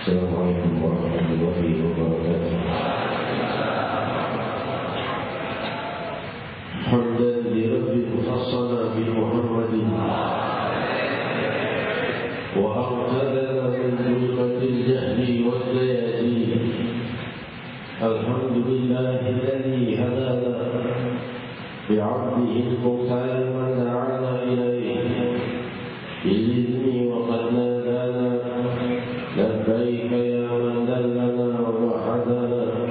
Assalamualaikum warahmatullahi wabarakatuh. Hamdan li rabbil mufassala bi Muhammadin wa aqtadana min zulmatil jahli wal layali. Alhamdulillahi alladhi hadana bi'abdihi al-mukhtar man da'ana ilayhi bi'izni wa qad nadana labbaik ya man dallana wa wahadana.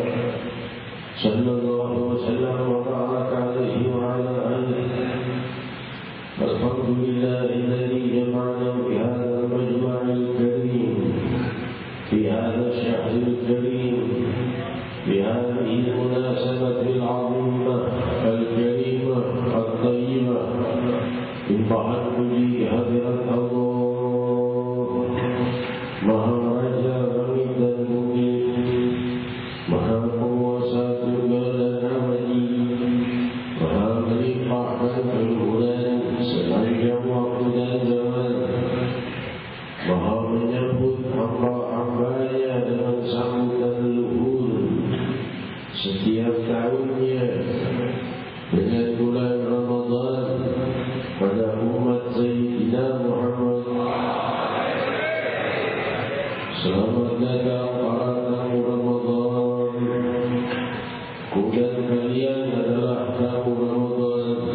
Sallallahu wa sallam wa baraka alaihi wa ala alihi. Alhamdulillahi alladhi jama'ana fi hadha al-majma' al-karim fi hadha ash-shahr al-karim في هذه المناسبة العظيمة الكريمة الطيبة من تحدث حضرة الله Maharaja Kami dan Mungkin, Maha Penguasa Tunggal dan Abadi, Maha melimpahkan keluhuran sepanjang waktu dan zaman, Maha menyambut hamba-hambanya dengan sambutan luhur setiap tahunnya dengan bulan Ramadan pada umat Sayyidina Muhammad. Selamat datang para tamu Ramadan. Kudan kalian adalah tamu Ramadan,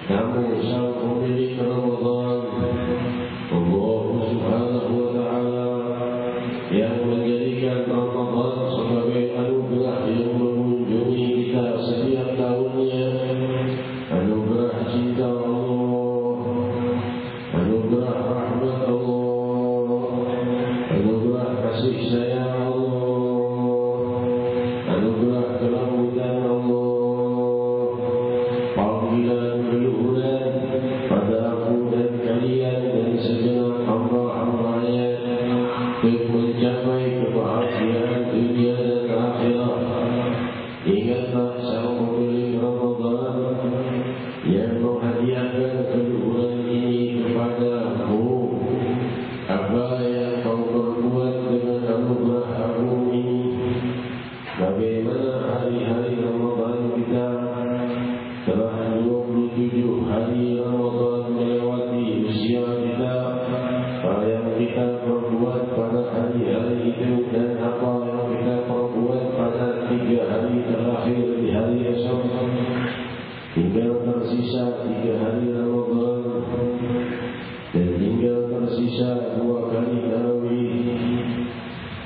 tamu sang pemilik Ramadan, Allah Subhanahu wa ta'ala yang menjadikan Ramadan sebagai anugerah yang mengunjungi kita setiap tahunnya. Anugerah cinta Allah, anugerah rahmat Allah, anugerah kasih sayang Allah, anugerah kelembutan Allah, panggilan keluhuran pada aku dan kalian dan segenap hamba-hambanya untuk mencapai kebahagiaan dunia dan akhirat. Ingatlah sang pemilik Ramadan yang menghadiahkan keluhuran ini kepadamu. Apa yang kau perbuat dengan anugerah agung ini? Bagaimana hari-hari Ramadan kita? Telah 27 hari Ramadan melewati usia kita. Apa yang kita perbuat pada hari-hari itu dan apa yang kita perbuat pada 3 hari terakhir di hari esok. Tinggal tersisa 3 hari Ramadan dan tinggal tersisa 2 kali tarawih.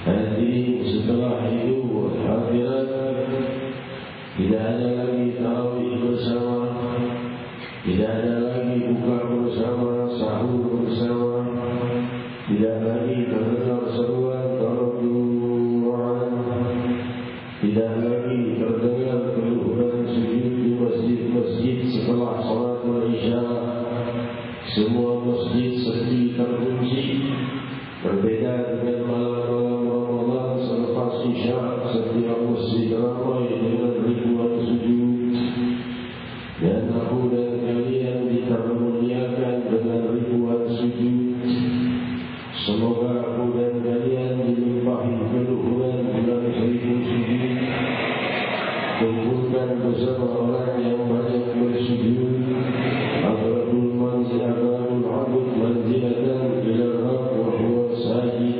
Nanti setelah itu akhirat tidak ada lagi tarawih bersama, tidak ada lagi buka bersama, sahur bersama, tidak lagi terdengar seruan Quran, tidak lagi terdengar keluhuran sujud di masjid-masjid setelah salat Isya. Semua masjid sepi terkunci. Berbeda dengan malam-malam Ramadan selepas Isya, setiap masjid ramai dengan ribuan sujud. Dan aku dan kalian dipermuliakan dengan ribuan sujud. Semoga aku dan kalian dilimpahi keluhuran bulan 1000 sujud, kumpulkan bersama orang yang banyak bersujud. Aqrabul manzil aqrabul abud manzilatan ila Rabb wa huwa sajid.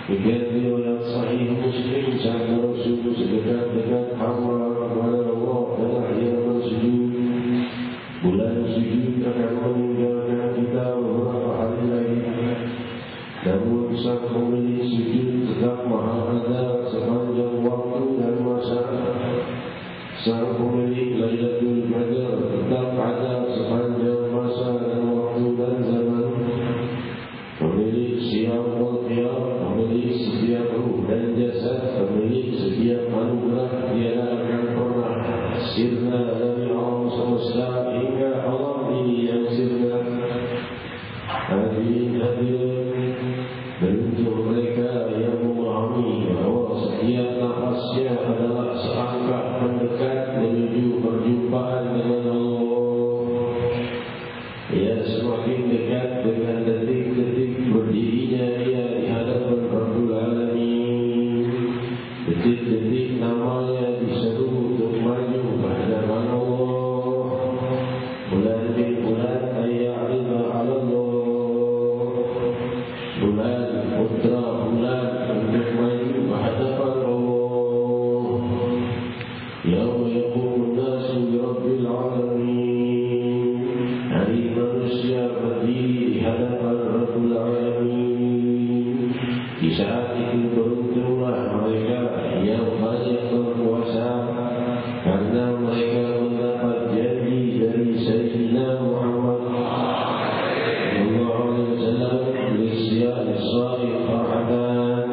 Dikatakan dalam Sahih Muslim, sabda Rasul, sedekat-dekat hamba kepada Allah adalah yang bersujud. Bulan sujud akan meninggalkan kita beberapa hari lagi. Namun sang pemilik sujud tetap maha ada sepanjang waktu dan masa. Sang pemilik Lailatul Qadar tetap ada sepanjang masa dan waktu dan zaman. Pemilik siang wal qiyam, pemilik setiap ruh dan jasad, pemilik setiap anugerah, tiada akan pernah sirna dari alam semesta hingga alam ini yang sirna. Hadirin untuk mereka yang memahami bahawa setiap nafasnya adalah selangkah mendekat menuju perjumpaan dengan Allah. Ia semakin dekat dengan detik-detik berdirinya dia di hadapan detik-detik namanya diseru untuk maju kehadapan Allah. Bulan bin bulan ayya'idha ala Allah, bulan putra bulan untuk maju kehadapan Allah. Yauma yaqumun nasu li rabbil alamin, hari manusia berdiri di hadapan Rabbul Alamin. Di saat itu beruntunglah mereka yang banyak berpuasa, karena mereka mendapat janji dari Sayyidina Muhammad sallallahu alaihi wasallam lisya'i farhatan.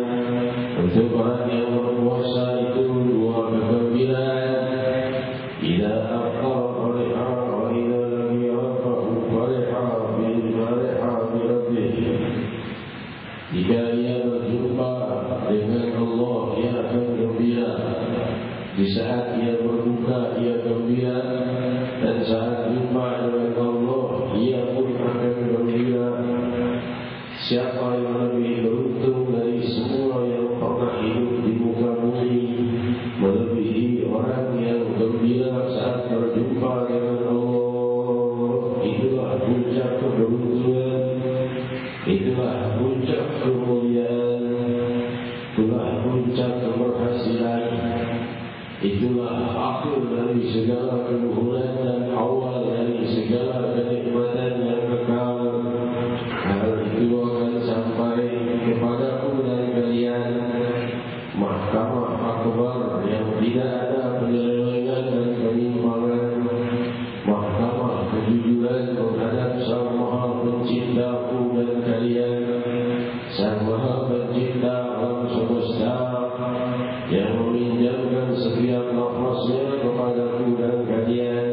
Untuk orang yang berpuasa itu dua kegembiraan. Idza afṭara fariha wa idza lam yarfa'u fariha bil fariha bi rabbih. Jika ia berjumpa dengan Allah, ia akan gembira. Di saat ia berbuka, ia gembira. Dan saat jumpa dengan Allah, ia pun akan gembira. Siapa yang lebih beruntung dari semua yang pernah hidup di muka bumi, melebihi orang yang gembira saat berjumpa dengan Allah. Itulah puncak keberuntungan, itulah puncak kemuliaan, itulah puncak keberhasilan, itulah akhir dari segala keluhuran dan awal dari segala kenikmatan yang kekal. Hal itu akan sampai kepadaku dan kalian, mahkamah akbar yang tidak ada penyelewengan dan penyimpangan, mahkamah kejujuran menghadap Sang Maha Penciptaku dan kalian, Sang Maha Pencipta alam semesta, yang meminjamkan setiap nafasnya kepadaku dan kalian,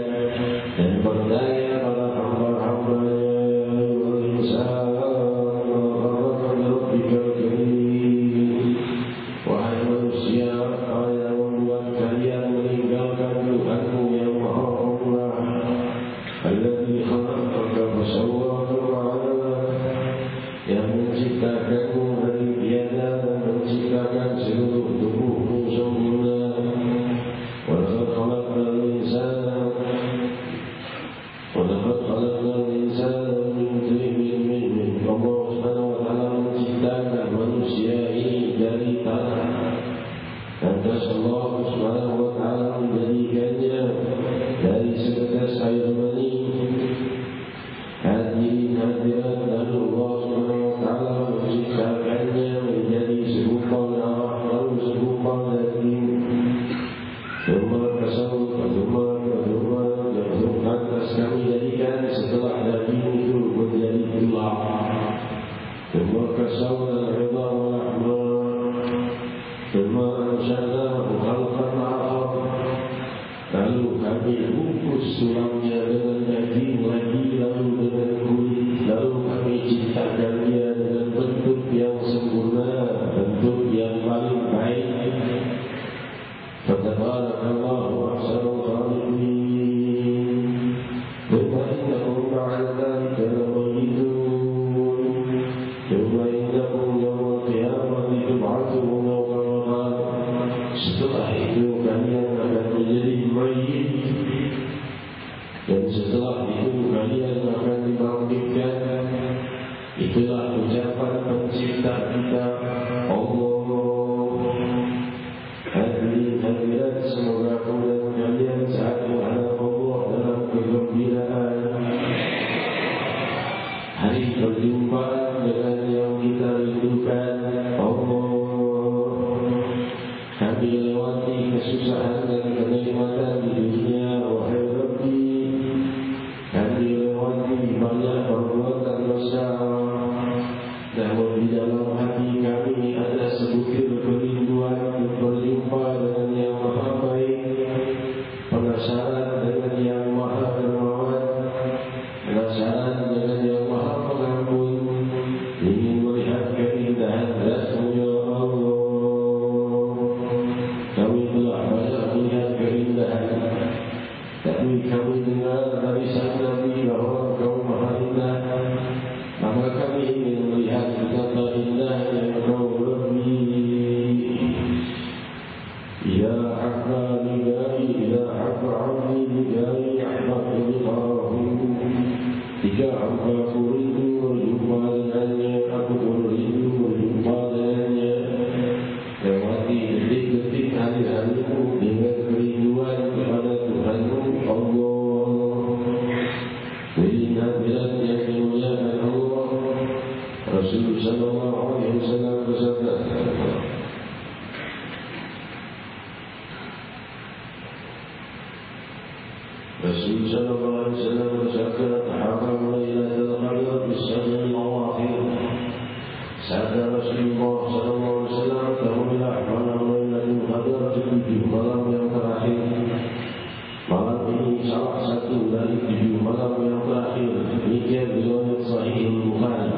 dan berdaya pada hamba-hambanya. Wahai manusia, apa yang membuat kalian meninggalkan Tuhanmu yang Maha Penguasa, Alladzi khalaqaka fasawwaka fa'adalak, yang menciptakanmu dari tiada dan menciptakan seluruh tubuhmu sempurna. Wa laqad khalaqnal insana Allah Subhanahu wa ta'ala menciptakan manusia ini dari tanah. Lantas Allah Subhanahu wa ta'ala menjadikannya dari setetes air mani. Hadirin hadirat, lalu Allah Subhanahu wa ta'ala menciptakannya menjadi segumpal darah, lalu segumpal daging. Lantas kami jadikan setelah daging itu menjadi tulang. Lalu kami bungkus tulangnya dengan daging lagi, lalu dengan kulit, lalu kami ciptakan dia dengan bentuk yang sempurna, bentuk yang paling baik. Fatabarakallahu ahsanul khaliqin. Thumma innakum ba'da dzalika lamayitun. Thumma innakum jika aku rindu berjumpa dengannya, aku pun rindu berjumpa dengannya. Lewati detik-detik hari-harimu dengan kerinduan kepada Tuhanmu Allah. Jadi hadirat yang dimuliakan Allah, Rasulullah sallallahu alaihi wasallam bersabda, Rasul sallallahu alaihi wasallam bersabda, "Tahaqqaq lailatul qadr bis-sab'il awakhir." Sabda Rasulullah sallallahu alaihi wasallam, "Tahulah malam lailatul qadr di 7 malam yang terakhir." Malam ini salah satu dari 7 malam yang terakhir. Demikian riwayat Sahih Bukhari.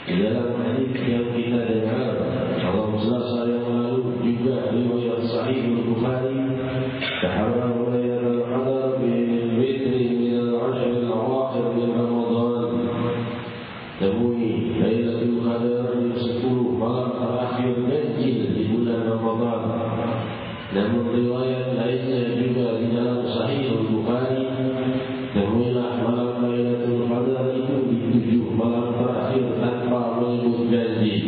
Di dalam hadis yang kita dengar dalam Selasa yang lalu juga riwayat Sahih Bukhari, "Tahaqqaq lailatul qadr bil-witri min al-'ashr al-awakhir min Ramadan." Temui Lailatul Qadar di 10 malam terakhir ganjil di bulan Ramadan. Namun riwayat lainnya juga di dalam Sahih Bukhari, temuilah malam Lailatul Qadar itu di 7 malam terakhir tanpa menyebut ganjil.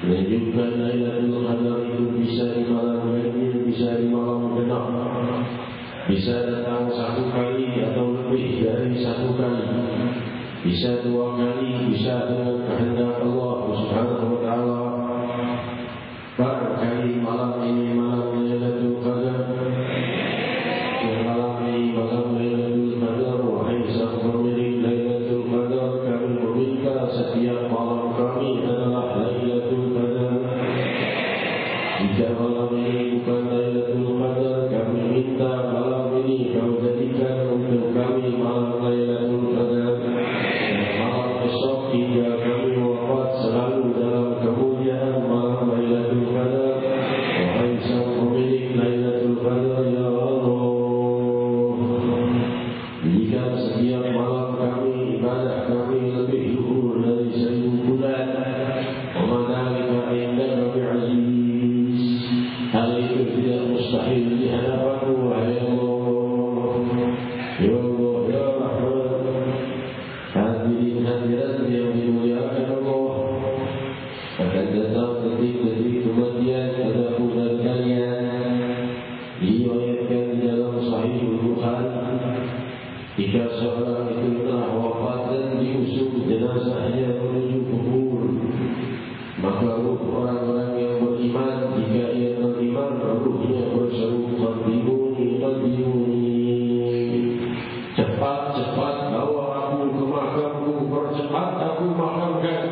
Menunjukkan Lailatul Qadar itu bisa di malam ganjil, bisa di malam genap, bisa datang 1 kali atau lebih dari 1 kali, bisa 2 kali, bisa dengan kehendak Allah Subhanahu wa taala. Barangkali malam ini malam Lailatul Qadar, malam ini malam Lailatul Qadar. Wahai sang pemilik Lailatul Qadar, kami meminta setiap malam kami adalah Lailatul Qadar. Jika malam ini bukan Lailatul Qadar, kami minta malam ini kau jadikan untuk kami malam Lailatul Qadar. Esok hingga kami wafat selalu dalam kemuliaan malam Lailatul Qadar. Wahai sang pemilik Lailatul Qadar, ya Allah, jadikan setiap malam kami ibadah kami lebih luhur dari 1000 bulan. Wamadzalika indaka bi'aziz. Hal itu tidak mustahil di hadapanmu, wahai Allah. Ya Allah, ya Rahman. Hadirin-hadirat yang dimuliakan Allah, akan datang detik-detik kematian pada bulan kalian. Diriwayatkan di dalam Sahih Bukhari, jika seorang itu telah wafat dan diusung jenazahnya menuju kubur, maka ruh orang-orang yang beriman, jika ia beriman, ruhnya berseru, "Qadimuni, qadimuni." Cepat-cepat bawa aku ke makamku, percepat aku makamkan.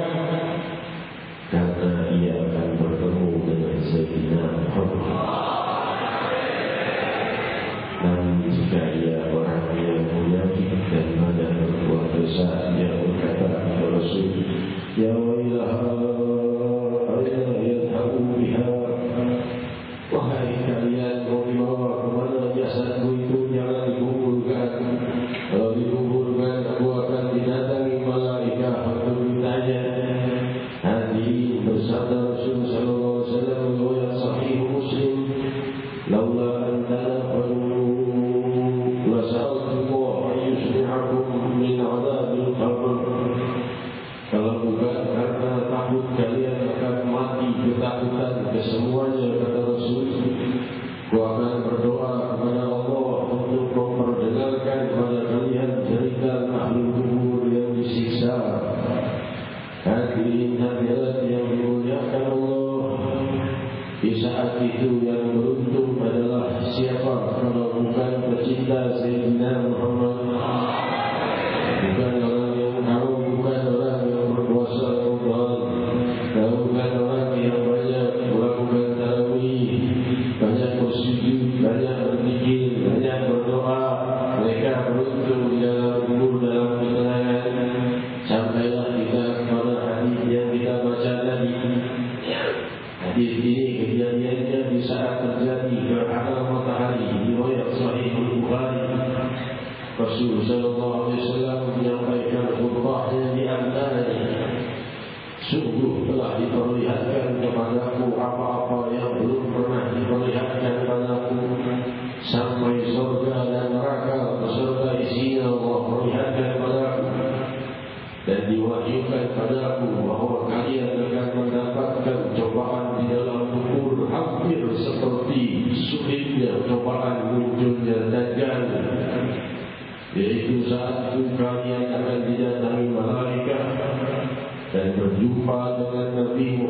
Karena ia akan bertemu dengan Sayyidina Muhammad. Namun jika ia orang yang munafik dan banyak berbuat dosa, ia berkata kepada Rasul, "Ya wailaha,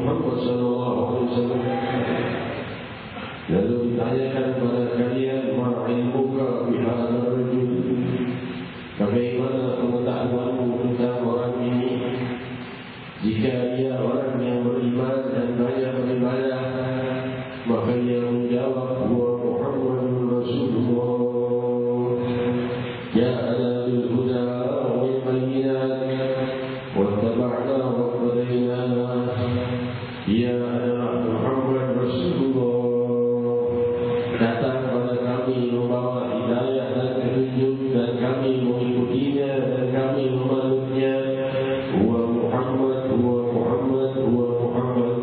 Muhammad sallallahu alaihi wasallam. Lalu ditanyakan kepada kalian, ma ilmuka bi hadzal rajul? Bagaimana pengetahuanmu tentang orang ini? Jika dia orang yang beriman dan banyak beribadah, maka dia menjawab, huwa Muhammadur Rasulullah, ja'ana bil huda wal bayyinat wattaba'na wa qadayna. Dia adalah Muhammad Rasulullah, datang kepada kami membawa hidayah dan petunjuk, dan kami mengikutinya dan kami memeluknya. Huwa Muhammad, huwa Muhammad, huwa Muhammad.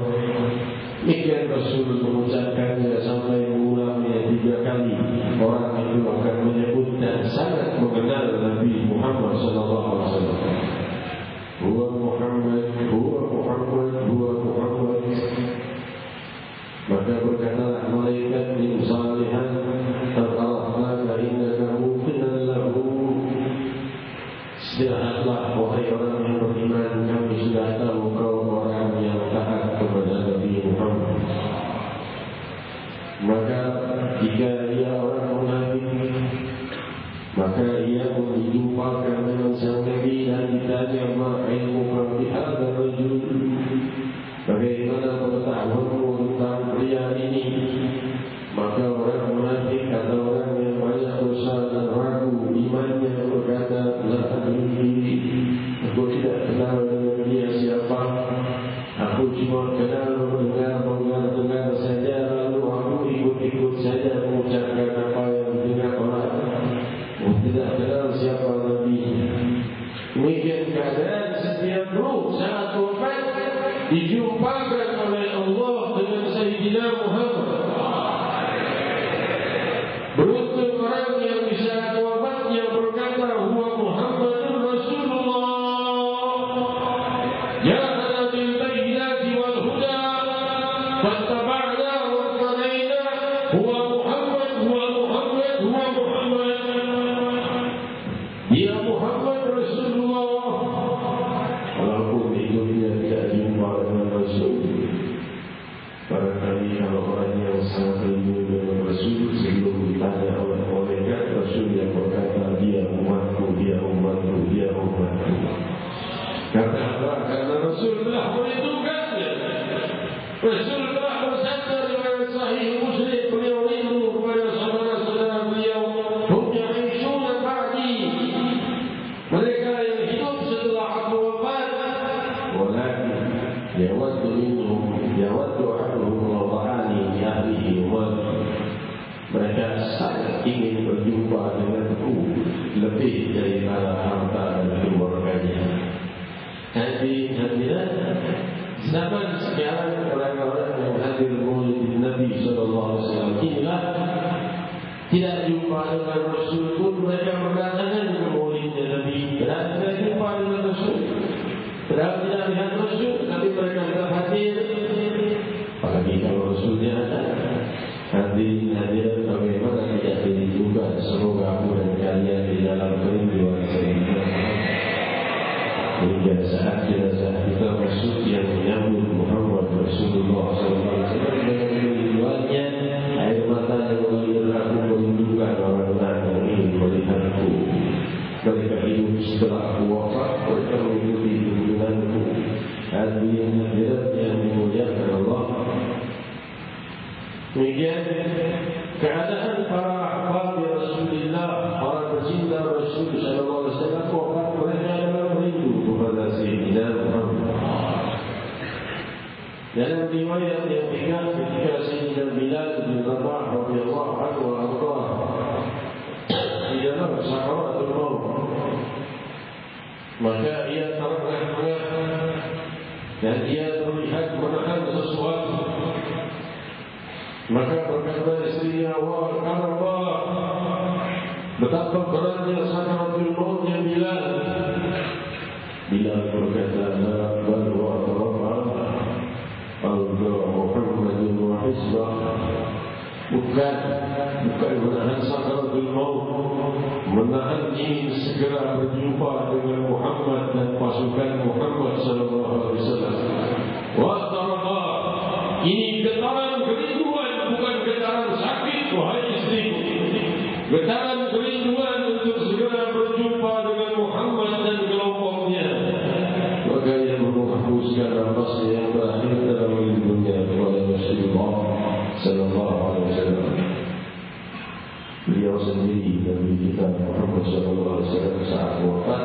Demikian Rasul mengucapkannya sampai mengulangnya 3 kali. Orang itu akan menyebut dan sangat mengenal Nabi Muhammad sallallahu alaihi wasallam. Huwa Muhammad, huwa Muhammad, huwa Muhammad. Maka berkatalah malaikat min salihan, ta'arafna innaka muqinnan lahu. Istirahatlah wahai orang yang beriman, kami sudah tahu kau orang yang taat kepada Nabi Muhammad. Maka jika ia orang munafik, maka ia pun dijumpakan dengan sang Nabi dan ditanya, ma ilmuka bi hadzal rajul? Bagaimana pengetahuanmu tentang pria ini? Maka orang munafik atau orang yang banyak dosa dan ragu imannya berkata, la adri, aku tidak kenal dengan dia siapa. Aku cuma kenal mendengar saja, lalu aku ikut-ikut saja mengucapkan apa yang didengar orang. Aku tidak kenal siapa Nabi. Demikian keadaan setiap ruh saat wafat dijumpakan oleh Allah dengan Sayyidina Muhammad. Beruntung orang yang bisa wafatnya berkata, huwa Muhammadur Rasulullah, ja'ana bil bayyinati wal huda wattaba'na wa qadayna. Huwa Muhammad, huwa Muhammad, huwa Muhammad. Ya Muhammad Rasulullah. Walaupun hidupnya tidak jumpa dengan Rasul, barangkali kalau orang yang sangat rindu dengan Rasul, sebelum ditanya oleh malaikat, Rasul yang berkata, dia umatku, dia umatku, dia umatku. Kata apa? Karena Rasul telah menentukannya. Rasul telah bersabda dengan Sahih Muslim, beliau rindu kepada saudara-saudara beliau, hum ya'ishuna ba'di, mereka yang hidup setelah aku wafat. Walakin yawaddu minhum, yawaddu ahluhum wada'ani di ahlihi umat. Mereka sangat ingin berjumpa denganku lebih daripada harta dan keluarganya. Hadirat zaman sekarang, orang-orang yang hadir maulid Nabi sallallahu alaihi wasallam inilah tidak jumpa dengan Rasul pun mereka berdatangan ke maulidnya Nabi. Padahal tidak jumpa dengan Rasul, padahal tidak lihat Rasul, tapi mereka tetap hadir. Apalagi kalau Rasulnya ada. Hadirin bagaimana tidak dirindukan. Semoga aku dan kalian di dalam kerinduan Sayyidina Muhammad hingga saat jenazah kita masuk yang menyambut Muhammad Rasulullah SAW dengan kerinduannya. Air mata yang mengalir aku merindukan orang-orang yang ingin melihatku. Mereka hidup setelah aku wafat, mereka mengikuti tuntunanku. Hadirin yang dimuliakan Allah. Demikian keadaan para ahbab Rasulullah, para pecinta Rasul sallallahu alaihi wasallam, wafat mereka adalah merindu kepada Sayyidina Muhammad. Dalam riwayat yang tinggal ketika Sayyidina Bilal bin Rabah radhiyallahu anhu di dalam sakaratul maut, maka ia terengah-engah dan ia terlihat menahan sesuatu. Maka berkata istrinya, wah Allah, betapa beratnya sakaratul maut yang Bilal. Bilal berkata, la bal wa tarafa alga Muhammadin wa hisbah. Bukan menahan sakaratul maut, menahan ingin segera berjumpa dengan Muhammad dan pasukan Muhammad sallallahu alaihi wasallam. Wa tarafa sendiri Nabi kita Muhammad SAW saat wafat,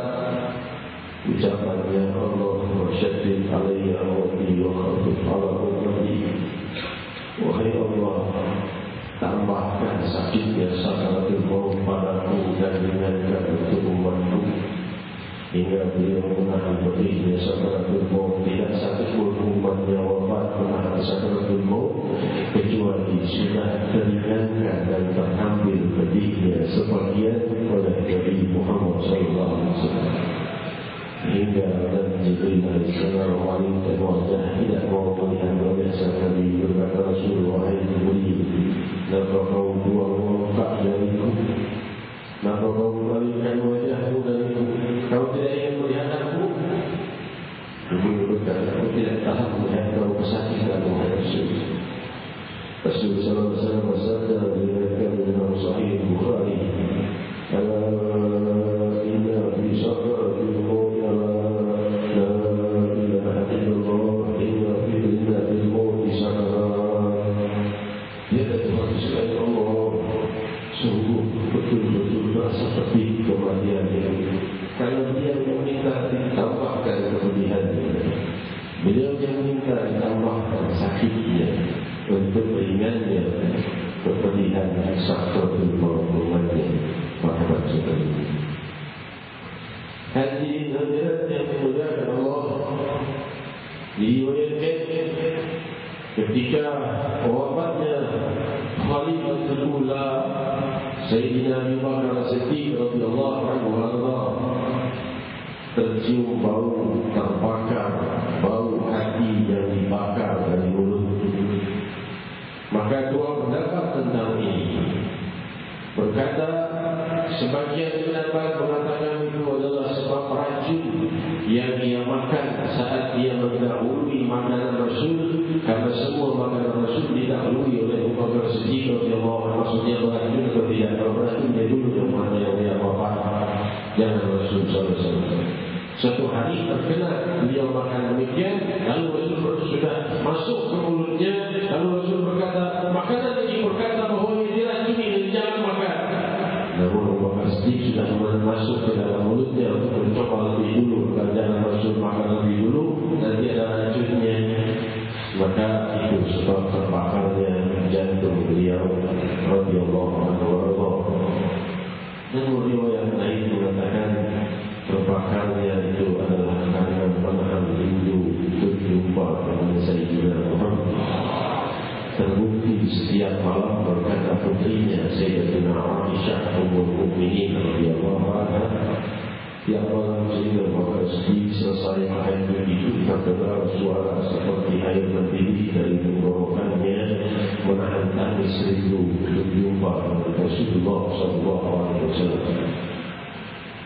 ucapannya Allahumma syaddid alayya awadi wa khafif ala ummati. Wahai Allah, tambahkan sakitnya sakaratul maut padaku dan ringankan untuk umatku. Hingga beliau menahan pedihnya sakaratul maut. Tidak satu pun umatnya wafat menahan sakaratul maut kecuali sudah teringankan dan terambil pedihnya sebagian oleh Nabi Muhammad SAW. Hingga dan Jibril alaihissalam wanita wajah tidak mau melihat wajah Nabi, berkata Rasulullah, wahai Jibril, kenapa kau buang wafat dariku? Kenapa kau melarikan wajahmu dariku? Kau tidak ingin melihat aku? Jibril berkata, aku tidak tahan melihat kau kesakitan, wahai Rasul. Rasul sallallahu alaihi wasallam bersabda diriwayatkan dalam Sahih Bukhari, inna fi sakaratil maut seperti kematiannya. Kalau dia meminta ditambahkan kepedihannya, beliau yang minta ditambahkan sakitnya untuk ringannya kepedihan sakaratul maut umatnya. Muhammad SAW. Hadirin hadirat yang dimuliakan Allah, diriwayatkan ketika wafatnya Khalifatul Ula Sayyidina Abu Bakar As-Siddiq radhiyallahu anhu, tercium bau terbakar, bau hati yang dibakar dari mulut. Maka dua pendapat tentang ini. Berkata sebagian pendapat mengatakan itu adalah sebab racun yang dia makan saat dia mendahului makanan Rasul, karena semua makanan Rasul didahului oleh Abu Bakar As-Siddiq radhiyallahu anhu. Maksudnya beracun atau tidak? Kalau beracun dia dulu yang mana yang dia wafat, jangan Rasul sallallahu alaihi wasallam. Suatu hari terkena beliau makan demikian, lalu Rasul sudah masuk ke mulutnya, lalu Rasul berkata, makanan ini berkata bahawa ini diracuni dan jangan makan. Namun Abu Bakar As-Siddiq sudah masuk ke dalam mulutnya untuk mencoba lebih dulu, dan jangan Rasul makan lebih dulu, nanti ada racunnya. Maka itu sebab terbakarnya jantung beliau radhiyallahu anhu. Namun riwayat lain mengatakan terbakarnya itu adalah karena menahan rindu berjumpa dengan Sayyidina Muhammad. Terbukti setiap malam berkata putrinya Sayyidatina Aisyah Ummul Mukminin radhiyallahu anha, tiap malam Sayyidina Muhammad selesai tahajud itu terdengar suara seperti air mendidih dari tenggorokannya, menahan tangis rindu berjumpa dengan Rasulullah SAW.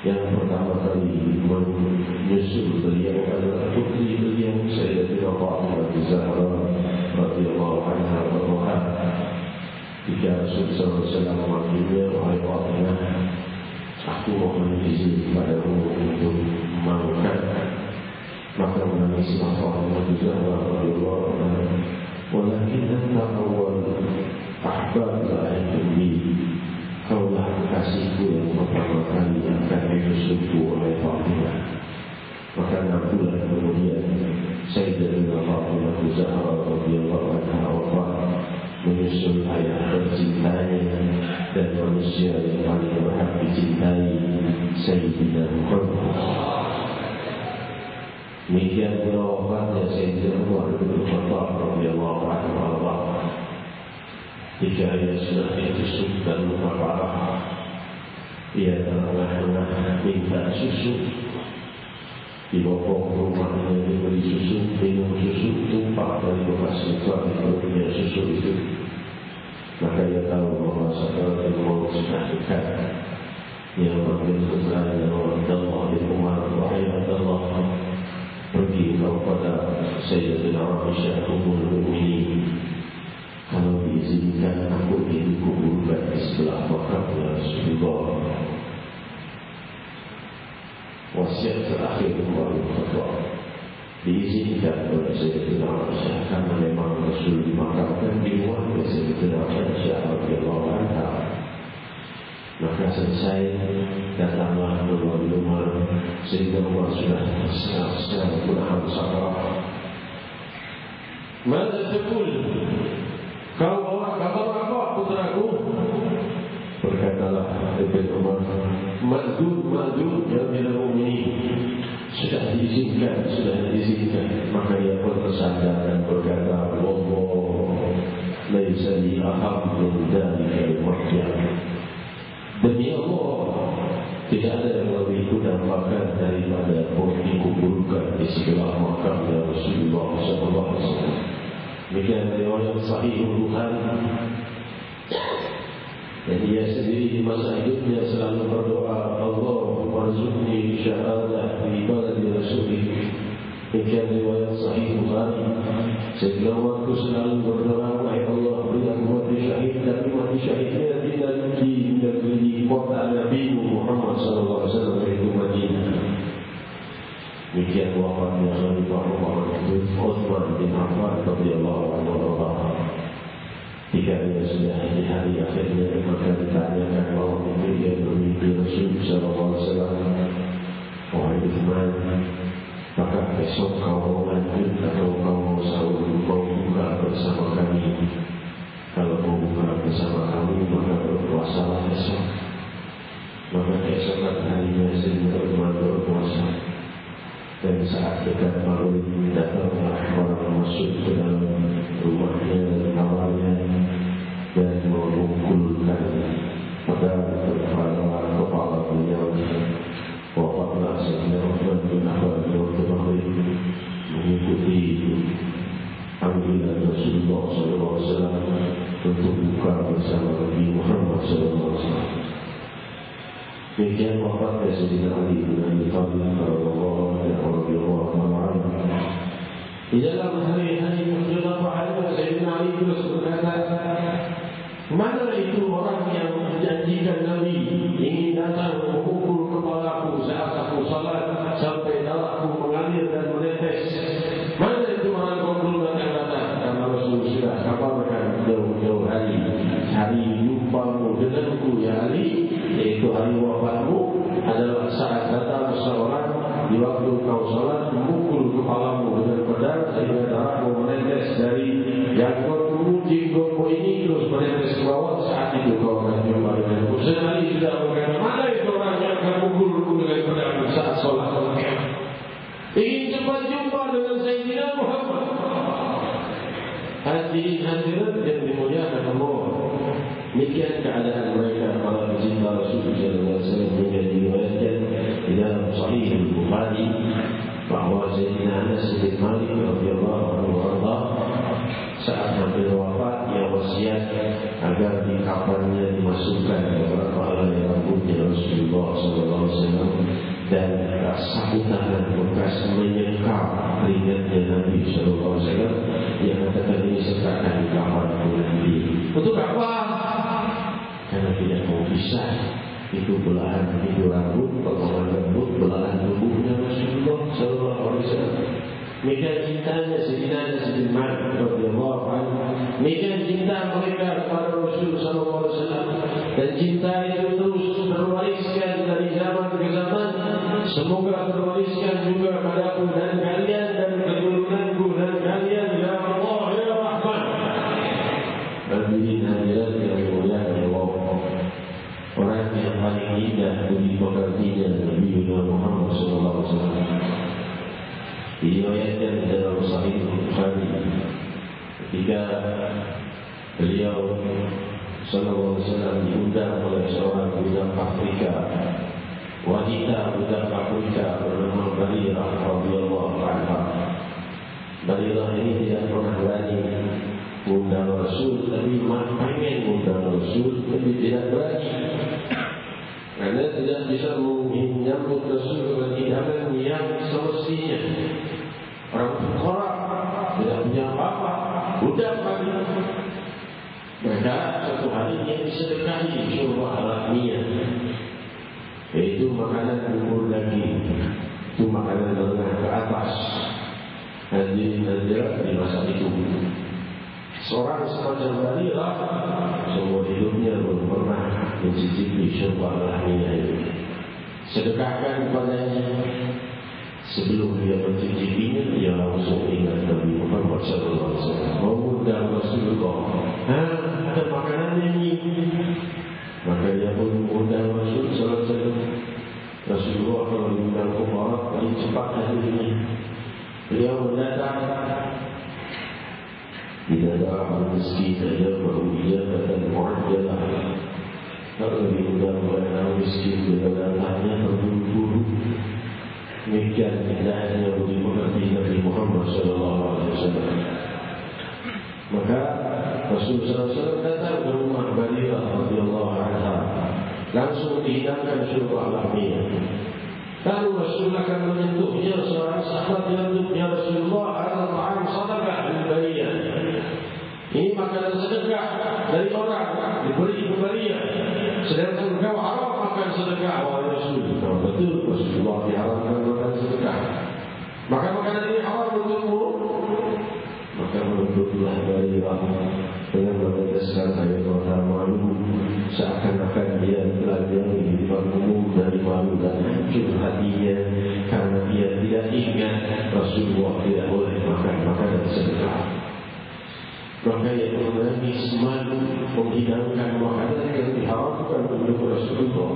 Yang pertama kali menyusul beliau adalah putri beliau Sayyidatina Fatimah Zahra radhiyallahu anha berdoa. Jika Rasulullah SAW memanggilnya, wahai Fatimah, aku mohon izin padamu untuk mengangkat. Maka menangislah Fatimah Zahra radhiyallahu anha, walakin anta awwal ahbab al-ayyi, kaulah kekasihku yang pertama kali akan menyusulku oleh Fatimah. Maka 6 bulan kemudian Sayyidatina Fatimah Zahra radhiyallahu anha wafat, menyusul ayah tercintanya dan manusia yang paling berhak dicintai, Sayyidina Muhammad. Demikian pula wafatnya Sayyidina Umar bin Khattab radhiyallahu anhu. Jika ia sudah ditusuk dan luka parah, ia tengah-tengah minta susu. Di bawah rumahnya diberi susu, minum susu, tumpah dari bekas luka di perutnya susu itu. Maka ia tahu bahawa sakaratul maut sudah dekat. Ia memanggil putranya Abdullah bin Umar, wahai Abdullah, pergi kau pada Sayyidatina Aisyah Ummul Mukminin. Kalau diizinkan aku ingin kuburkan di sebelah makamnya Rasulullah. Wasiat terakhir Umar bin Khattab diizinkan oleh Sayyidatina Aisyah, karena memang Rasul dimakamkan di rumah Sayyidatina Aisyah radhiyallahu anha. Maka selesai, datanglah keluar rumah sehingga Umar sudah sedang menahan sabar. Mada taqul? Kau bawa kabar apa putraku? Berkatalah Ibn Umar, Ma'dud ya minal mu'minin. Sudah diizinkan. Maka dia pun tersadar dan berkata, Wallah laisa li ahabbu dzalika al-marja'. Demi Allah, tidak ada yang lebih kudambakan daripada dikuburkan di sebelah makamnya Rasulullah SAW. Demikian riwayat Sahih Bukhari. Dan dia sendiri di masa hidupnya selalu berdoa, Allahumma rzuqni syahadah fi baladi Rasulih. Demikian riwayat Sahih Bukhari. Sehingga waktu selalu berdoa, wahai Allah, beri aku mati syahid, tapi mati syahidnya tidak di negeri kota Nabi Muhammad SAW, yaitu Madinah. Demikian wafatnya Khalifah Umar bin Utsman bin Affan radhiyallahu anhu. Jika dia sudah di hari akhirnya, maka ditanyakan bahwa dia bermimpi Rasul sallallahu alaihi wasallam, wahai Utsman, maka besok kau mau lanjut atau kau mau sahur, mau buka bersama kami? Kalau mau buka bersama kami, maka berpuasalah esok. Maka keesokan harinya Sayyidina Utsman berpuasa. Dan saat dekat maghrib datanglah orang masuk ke dalam rumahnya, kamarnya, dan memukulkan pedang kepala beliau. Wafatlah Sayyidina Utsman bin Affan waktu maghrib mengikuti panggilan Rasulullah SAW untuk buka bersama Nabi Muhammad SAW. Demikian wafatnya Sayyidina Ali bin Abi Thalib radhiyallahu anhu. Di dalam hari-hari Rasulullah SAW, Sayyidina Ali terus berkata, mana itu orang yang menjanjikan Nabi ingin datang memukul kepalaku saat aku salat sampai darahku mengalir dan menetes? Mana itu orang goblok yang datang? Karena Rasul sudah kabarkan jauh-jauh hari jumpamu denganku ya Ali, yaitu hari wafatmu adalah saat datang seseorang di waktu kau salat memukul kepalamu dengan pedang sehingga darahmu menetes dari janggutmu, jenggotmu ini terus menetes ke bawah. Saat itu kau akan jumpa denganku. Ali sudah berkata, mana itu orang yang akan memukulku dengan pedang saat salat? Ingin cepat jumpa dengan Sayyidina Muhammad. Hadirin hadirat yang dimuliakan Allah. Demikian keadaan mereka para pecinta Rasulullah SAW hingga diriwayatkan di dalam Sahih Bukhari bahwa Sayyidina Anas bin Malik radhiyallahu anhu saat hampir wafat ia wasiat agar di kafannya dimasukkan beberapa helai rambutnya Rasulullah SAW dan sapu tangan bekas menyekap keringatnya Nabi SAW. Ia katakan ini sertakan di kafanku nanti. Untuk apa? Karena tidak mau pisah. Itu belahan itu rambut, potongan rambut, belahan tubuhnya Rasulullah SAW. Mereka cintanya Sayyidina Anas bin Malik radhiyallahu anhu. Mereka cinta mereka kepada Rasul sallallahu alaihi wasallam, dan cinta itu terus terwariskan dari zaman ke zaman. Semoga terwariskan juga padaku dan kalian dan keturunanku dan kalian, ya Allah ya Rahman. Hadirin hadirat yang dimuliakan Allah, orang yang paling indah budi pekertinya Nabi Muhammad sallallahu alaihi wasallam diriwayatkan dalam Sahih Bukhari ketika beliau sallallahu alaihi wasallam diundang oleh seorang budak Afrika, wanita budak Afrika bernama Barirah radhiyallahu anha. Barirah ini tidak pernah berani mengundang Rasul, tapi pengen mengundang Rasul tapi tidak berani karena tidak bisa menyambut Rasul dengan hidangan yang semestinya. Orang fuqara tidak punya apa-apa, budak lagi. Maka satu hari dia disedekahi syurga alamiah, yaitu makanan bubur daging, itu makanan menengah ke atas. Hadirin hadirat di masa itu, seorang semacam Barirah seumur hidupnya belum pernah mencicipi syurga lahirnya itu. Sedekahkan kepadanya. Sebelum dia mencicipinya, dia langsung ingat Nabi Muhammad SAW. Mengundang Rasulullah. Ada makanan ini. Maka dia pun mengundang Rasulullah SAW. Rasulullah kalau diundang Mubarak, paling cepat hari ini. Beliau mendatang. Tidak ada al-miskin saja baru dia kata mu'ajjalah. Kalau diundang oleh al-miskin, dia datangnya terburu-buru. Demikian indahnya budi pekerti Nabi Muhammad SAW. Maka Rasulullah SAW datang ke rumah Barira radhiyallahu anha, langsung dihidangkan syurga alamiah. Lalu Rasulullah akan menyentuhnya. Seorang sahabat menyentuhnya, Rasulullah ada ta'am sadaqah min Bariyah. Ini makanan sedekah dari orang, diberi ke Bariyah. Sedangkan engkau haram makan sedekah, wahai Rasulullah. Betul, Rasulullah diharamkan makan sedekah. Maka makanan ini haram untukmu. Maka menuntutlah Bariyah dengan meneteskan air mata malu, seakan-akan dia pelajari di depan umum dari malu dan hancur hatinya karena dia tidak ingat Rasulullah tidak boleh makan makanan sedekah. Maka ia menangis malu menghidangkan makanan yang diharamkan untuk Rasulullah.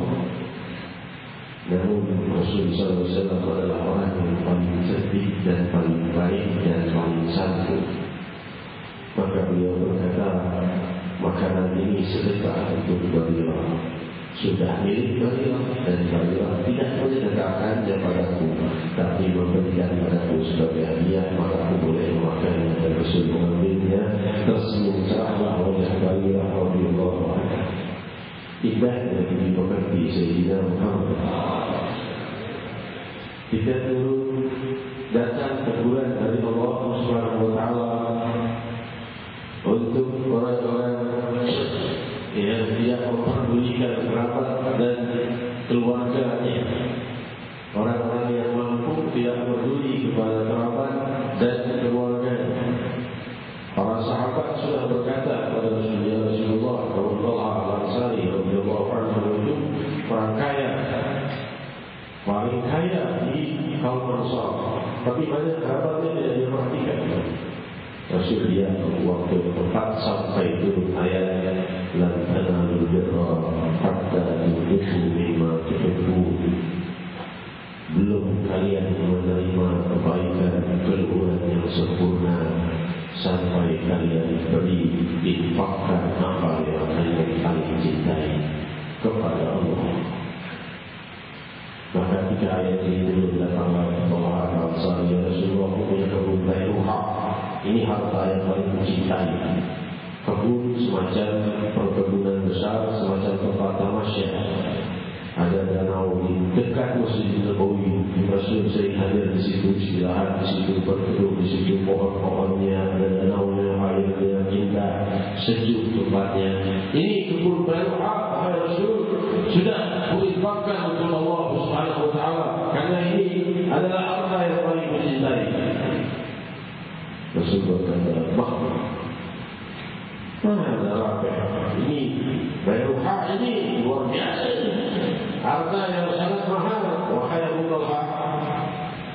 Namun Rasulullah SAW adalah orang yang paling cerdik dan paling baik dan paling santun. Maka beliau berkata, makanan ini sedekah untuk Barira. Sudah milik Barira dan Barira tidak menyedekahkannya padaku, tapi memberikan padaku sebagai hadiah, maka aku boleh memakannya. Dan Rasul mengambilnya, tersenyum cerahlah wajah Barira radhiyallahu anha. Ibadahnya dimengerti Sayyidina Muhammad. Kita turun datang teguran dari Allah Subhanahu wa taala untuk orang-orang yang tidak memperdulikan kerabat dan keluarganya. Orang-orang yang mampu tidak peduli kepada kerabat dan keluarganya. Para sahabat sudah berkata kepada Rasulullah, Rasulullah Al-Ansari radhiyallahu anhu itu orang kaya, paling kaya di kaum Ansar, tapi banyak kerabatnya tidak diperhatikan. Rasul dia waktu tepat sampai turun ayat lan tanalul birra hatta tunfiqu mimma tuhibbun. Belum kalian menerima kebaikan keluhuran yang sempurna sampai kalian beri infakkan apa yang kalian paling cintai kepada Allah. Maka ketika ayat ini turun datanglah Allah Al-Ansari, ya Rasulullah punya kebun Bayruha. Ini harta yang paling dicintai. Kebun semacam perkebunan besar, semacam tempat tamasya. Ada danau di dekat Masjid Nabawi. Rasul sering hadir di situ, istirahat di situ, berteduh di situ, pohon-pohonnya, ada danaunya, airnya indah, sejuk tempatnya. Ini kebun Bayruha, wahai Rasul, sudah diinfakkan untuk Allah Subhanahu wa taala, karena ini adalah harta yang paling dicintai. Rasul berkata, mana rakyat ini Bayruha ini luar biasa, harta yang sangat mahal, wahai Abu Talha.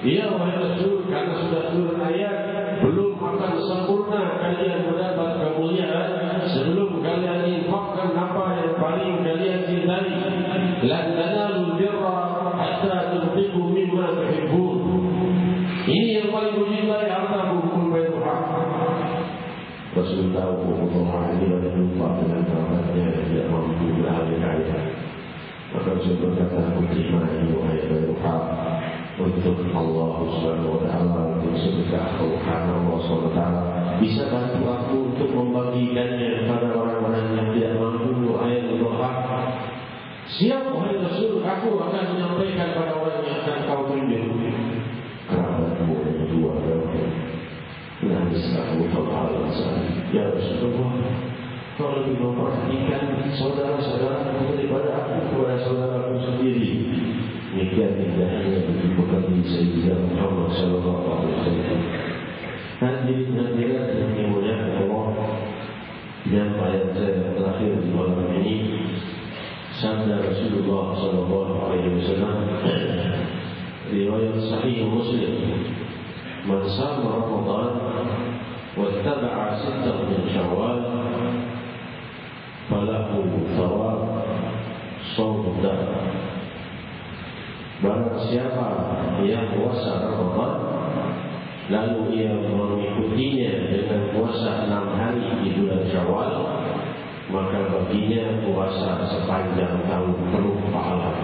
Iya wahai Rasul, karena sudah turun ayat, belum akan sempurna kalian mendapat kemuliaan sebelum kalian infakkan apa yang paling kalian cintai. Lan tanalul birra hatta tunfiqu mimma tuhibbun. Ini yang paling dicintai harta bukan Bayruha. Rasul tahu bahwa ini ada lupa dengan kerabatnya yang tidak mampu berharga kaya. Maka Rasul berkata, terima ini wahai Bayruha untuk Allah Subhanahu wa taala, untuk sedekah karena Allah Subhanahu wa taala. Bisa bantu aku untuk membagikannya kepada orang-orang yang tidak mampu, wahai Bayruha. Siap wahai Rasul, aku akan menyampaikan pada orang yang akan kau tunjuk. Kerabatmu yang kedua adalah Nanislah Abu Talha Al-Ansari. Ya Rasulullah, kau lebih memperhatikan saudara-saudaraku daripada aku kepada saudaraku sendiri. Demikian indahnya bagi pekerti Sayyidina Muhammad sallallahu alaihi wasallam. Hadirin yang dimuliakan Allah, dan ayat saya terakhir di malam ini Rasulullah sallallahu alaihi wasallam riwayat sahih Muslim, man sama Ramadan wattaba'a sittah min Syawal falahu thawab shaum dahr. Barang siapa yang puasa Ramadan lalu ia mengikutinya dengan puasa 6 hari di bulan Syawal, maka baginya puasa sepanjang tahun penuh pahala,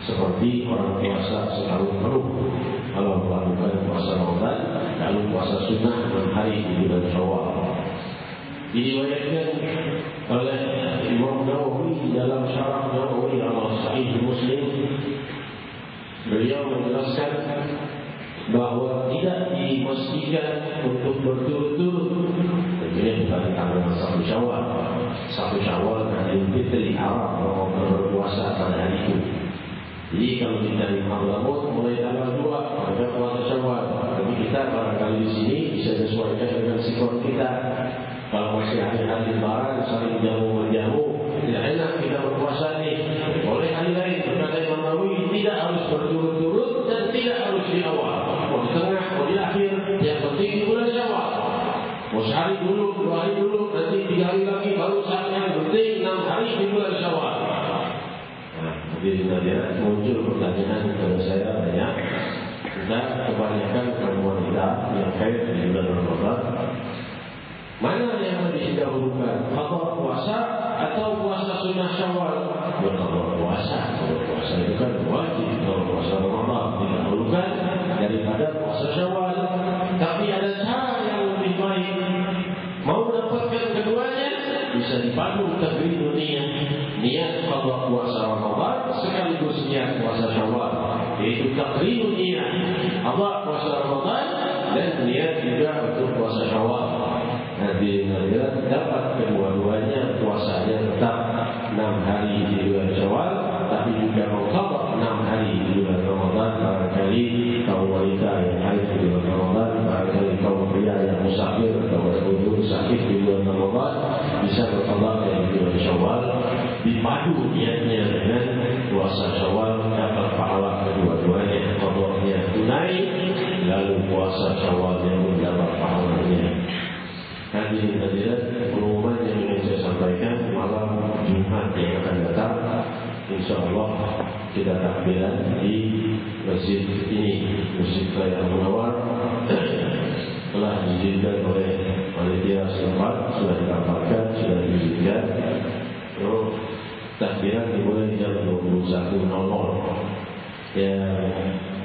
seperti orang puasa setahun penuh kalau melakukan puasa Ramadan lalu puasa sunnah 6 hari di bulan Syawal. Diriwayatkan oleh Imam Nawawi dalam syarah Nawawi al-Sahih Muslim, beliau menjelaskan bahawa tidak dimestikan untuk berturut-turut. Ini bukan tanggal 1 Syawal. 1 Syawal Idul Fitri Arab berpuasa pada hari itu. Jadi kalau kita di Mahlamud mulai tanggal 2 ada puasa Syawal. Tapi kita barangkali di sini bisa disesuaikan dengan sikon kita. Kalau masih hari-hari lebaran saling jauh-jauh, tidak enak kita berpuasa nih. Oleh hari lain berkata Imam Nawawi, tidak harus berturut-turut dan tidak harus di awal. Mau di tengah, mau di akhir, yang penting di bulan Syawal. Mau sehari dulu, 2 hari dulu, nanti 3 hari lagi, baru saat yang penting 6 hari di bulan Syawal. Nah, jadi muncul pertanyaan kepada saya banyak. Dan kebanyakan kaum wanita yang haid di bulan Ramadan, mana yang lebih didahulukan, qada puasa atau puasa sunnah Syawal? Ya qada puasa. Kalau puasa itu kan wajib. Kalau puasa Ramadan didahulukan daripada puasa Syawal. Tapi ada cara yang lebih baik. Mau dapatkan keduanya, bisa dipadu taqridu niat qada puasa Ramadan sekaligus niat puasa Syawal, yaitu taqridu niat qada puasa Ramadan dan niat juga untuk puasa Syawal. Nanti dapat kedua-duanya, puasanya tetap 6 hari di bulan Syawal, tapi juga mengqadha 6 hari di bulan Ramadan. Barangkali kaum wanita yang haid di bulan Ramadan, barangkali kaum pria yang musafir atau berkunjung sakit di bulan Ramadan, bisa berqadha di bulan Syawal. Dipadu niatnya dengan puasa Syawal, dapat pahala kedua-duanya. Qadhanya tunai, lalu puasa Syawal yang mendapat pahalanya. Hadirin pengumuman yang ingin saya sampaikan malam Jumat yang akan datang, InsyaAllah kita takbiran di masjid ini, Masjid Raya Munawar. Telah diizinkan oleh panitia setempat, sudah dikabarkan, sudah diizinkan. Takbiran dimulai jam 21.00. Yang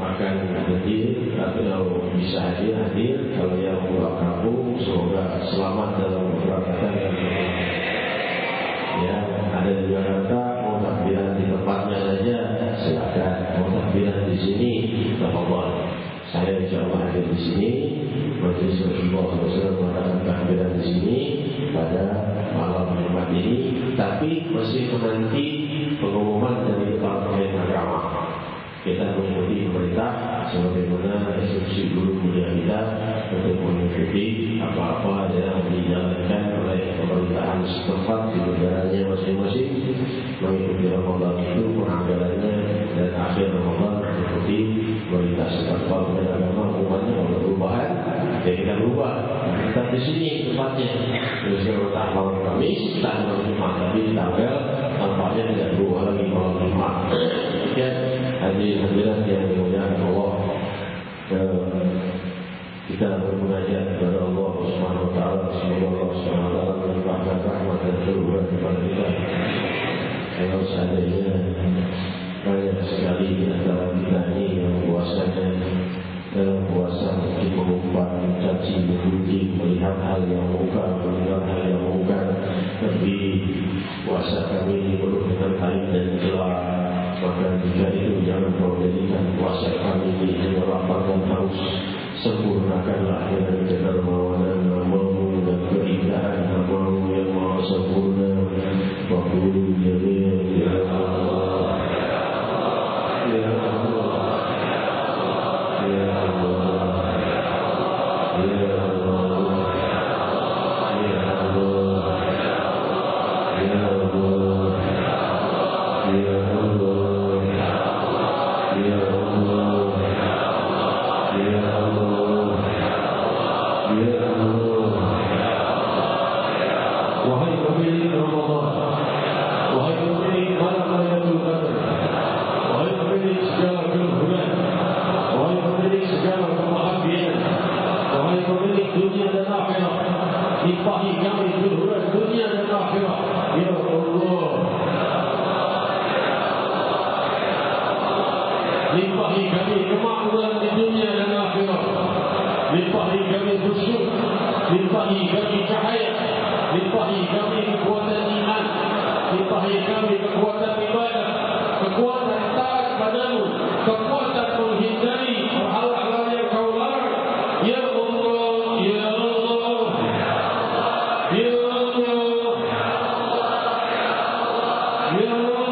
akan hadir, kalau bisa hadir. Kalau yang pulang kampung, semoga selamat dalam keberangkatan dan ya, ada di Jakarta mau takbiran di tempatnya saja, silakan. Mau takbiran di sini, tafadhol. Saya insyaallah hadir di sini. Majelis Rasulullah SAW mengadakan takbiran di sini pada malam Jumat ini, tapi masih menanti pengumuman dari Departemen Agama. Kita mengikuti pemerintah sebagaimana instruksi guru mulia kita untuk mengikuti apa-apa yang dijalankan oleh pemerintahan setempat di negaranya masing-masing. Mengikuti Ramadan itu penganggarannya, dan akhir Ramadan mengikuti pemerintah setempat dan agama umatnya. Kalau perubahan, ya kita berubah. Kita di sini tempatnya. Terus kalau malam Kamis, tanggal Jumat, tapi tanggal tampaknya tidak berubah lagi malam Jumat. Hadirin yang dimuliakan Allah, kita bermunajat kepada Allah Subhanahu wa taala. Semoga Allah Subhanahu wa taala melimpahkan rahmat dan keluhuran kepada kita. Kalau seandainya banyak sekali di antara kita ini yang puasanya dalam puasa mungkin mengumpat, mencaci, memuji, melihat hal yang mungkar, mendengar hal yang mungkar, tapi puasa kami ini penuh dengan aib dan celah. Maka jika itu jangan kau jadikan puasa kami ini hanya lapar dan haus. Sempurnakanlah dengan kedermawanan namamu dan keindahan namamu yang maha sempurna. Waqul jamil ya Allah, ya Allah, ya Allah, ya Allah, ya Allah, ya Allah, ya Allah. Ya Allah. Wahai pemilik Ramadan, wahai pemilik malam Lailatul Qadar, wahai pemilik segala kemuliaan, wahai pemilik segala kebahagiaan, wahai pemilik dunia dan akhirat, limpahi kami kemuliaan dunia dan akhirat. Ya Allah. Limpahi kami kemakmuran di dunia dan akhirat. Limpahi kami khusyuk, limpahi kami cahaya, limpahi kami kekuatan iman, limpahi kami kekuatan ibadah, kekuatan taat padamu, kekuatan menghindari hal-hal yang kau larang. Ya Allah, ya Allah, ya Allah, ya Allah, ya Allah.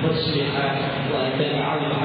المصلحة وأن تجعل